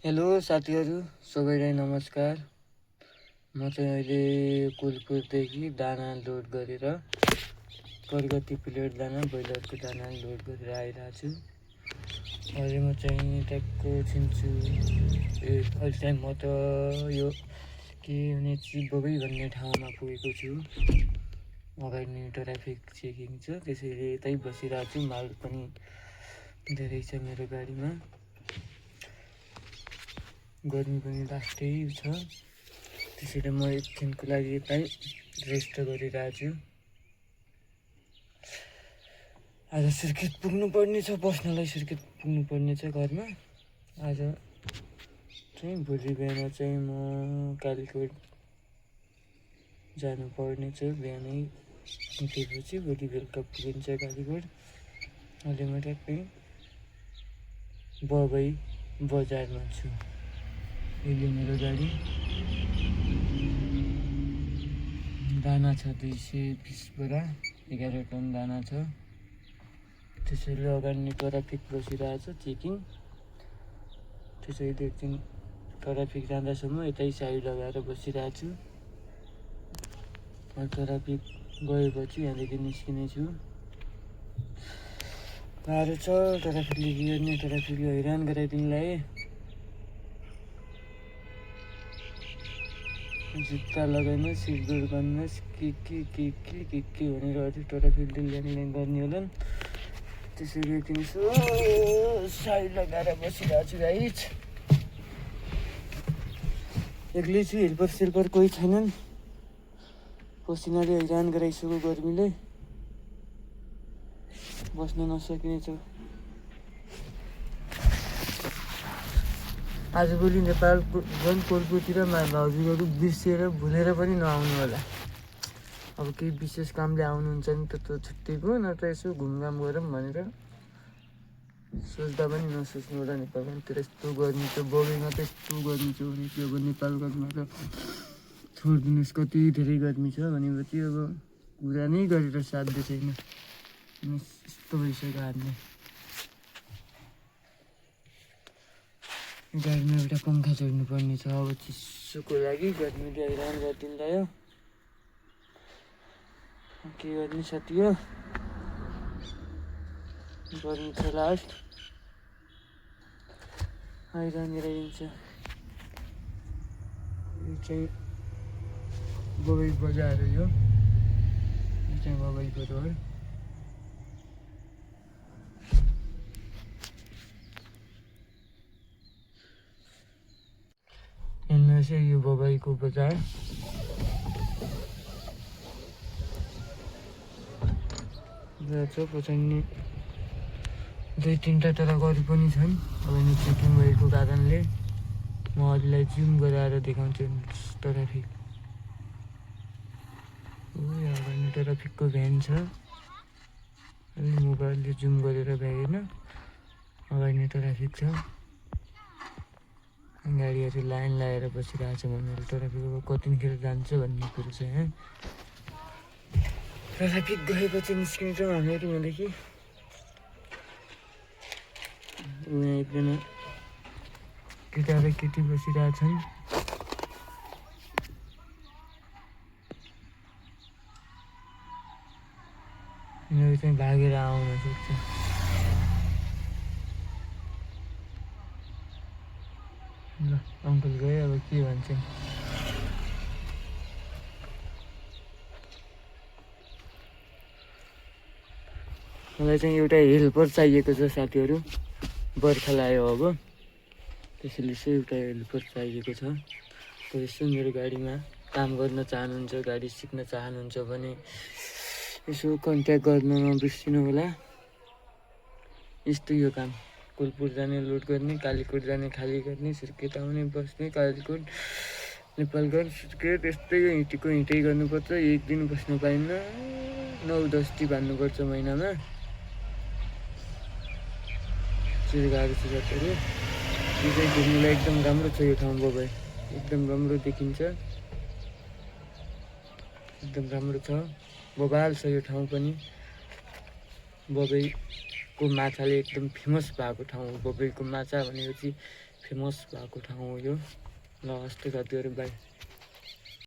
Hello साथीहरू सबैलाई नमस्कार। म चाहिँ अहिले कुलपुरदेखि दाना लोड गरेर प्रगति प्लेट दाना ब्रोइलरको दाना लोड गरेर आइरहेको छु। अहिले म चाहिँ ट्याक्को छिन्छु। अहिले चाहिँ म त यो के भने चिबोबै भन्ने ठाउँमा पुगेको छु। अगाडि ट्राफिक चेकिङ छ, त्यसैले यतै बसिरहेको छु। माल पनि धेरै छ मेरो गाडीमा। गर्मी पनि लास्टै छ, त्यसैले म एकछिनको लागि यतै रेस्ट गरिरहेको छु। आज सर्किट पुग्नुपर्ने छ, बस्नलाई सर्किट पुग्नुपर्ने छ घरमा। आज चाहिँ भोलि बिहान चाहिँ म कालीकोट जानुपर्ने छ। बिहानै निस्केपछि भोलि बेलुका पुगिन्छ कालीकोट। अहिले म ट्याक्कै बबई बजारमा छु। अहिले मेरो गाडी दाना छ 220 बोरा, 11 टन दाना छ। त्यसैले अगाडि ट्राफिक बसिरहेछ चेकिङ। त्यसैले एकछिन ट्राफिक जाँदासम्म यतै साइड लगाएर बसिरहेको छु। ट्राफिक गएपछि यहाँदेखि निस्किने छु। गाह्रो छ ट्राफिकले बिगार्ने, ट्राफिकले हैरान गराइदिनलाई। जुत्ता लगाउनुहोस्, सिटबेल्ट गर्नुहोस्, के भनेर अझै ट्राफिकले ल्याङ गर्ने होलान्। त्यसैले एकछिन यसो साइड लगाएर बसिरहेको छु गाइज। एक्लै छु, हेल्पर सेल्पर कोही छैनन्। पसिनाले हैरान गराइसक्यो गर्मीले, बस्न नसकिने छ। आजभोलि नेपालको झन् कोलपुरतिर भाउजूहरू बिर्सिएर भुलेर पनि नआउनु होला। अब केही विशेष कामले आउनुहुन्छ नि त छुट्टीको, नत्र यसो घुमघाम गरौँ भनेर सोच्दा पनि नसोच्नु होला। नेपालतिर यस्तो गर्मी छ, बबईमा त यस्तो गर्मी छ भने चाहिँ अब नेपालमा त छोडिदिनुहोस्। कति धेरै गर्मी छ भनेपछि अब कुरा नै गरेर साध्य छैन। यस्तो भइसक्यो हाल्ने। गाडीमा एउटा पङ्खा चढ्नु पर्ने छ अब चिसोको लागि। गर्मीले हैरान गरिदिँदा के गर्ने साथी हो, गर्मी छ लास्ट हैरान गराइदिन्छ। यो चाहिँ बबई बजार हो, यो चाहिँ बबईको रोड। हेर्नुहोस् यो बबईको बजार। पछाडि 2-3टा तर गरी पनि छन्। अब नि चेकिङ भएको कारणले म अरूलाई जुम गराएर देखाउँछु। ट्राफिक अगाडि ट्राफिकको भ्यान छ। अलि मोबाइलले जुम गरेर भ्याएन, अगाडि ट्राफिक छ। गाडीहरू लाइन लगाएर बसिरहेको छ भनेर ट्राफिक अब कतिखेर जान्छ भन्ने कुरो छ। यहाँ ट्राफिक गएपछि निस्किने छौँ हामीहरू यहाँदेखि। यहाँ एकजना केटा र केटी बसिरहेछन्। यिनीहरू चाहिँ भागेर आउन सक्छ। ल अङ्कल गयो, अब के भन्छन्। मलाई चाहिँ एउटा हेल्पर चाहिएको छ साथीहरू, बर्खा लाग्यो अब। त्यसैले चाहिँ एउटा हेल्पर चाहिएको छ। यसो मेरो गाडीमा काम गर्न चाहनुहुन्छ, गाडी सिक्न चाहनुहुन्छ भने यसो कन्ट्याक्ट गर्न नबिर्सिनु होला। यस्तो यो काम कोलपुर जाने लोड गर्ने, कालीकोट जाने खाली गर्ने, सुर्खेत आउने बस्ने, कालीकोट नेपालगञ्ज सुर्खेत यस्तै हिँटेको हिँटै गर्नुपर्छ। एक दिन बस्न पाइन्न, 9-10 टी बान्नुपर्छ महिनामा। गाह्रो छ साथीहरू। यो चाहिँ घुम्नुलाई एकदम राम्रो छ यो ठाउँ बबई, एकदम राम्रो देखिन्छ, एकदम राम्रो छ। बबाल छ यो ठाउँ पनि। बबईको माछाले एकदम फेमस भएको ठाउँ हो। बबईको माछा भनेपछि फेमस भएको ठाउँ हो यो। ल हस् त कति बाई।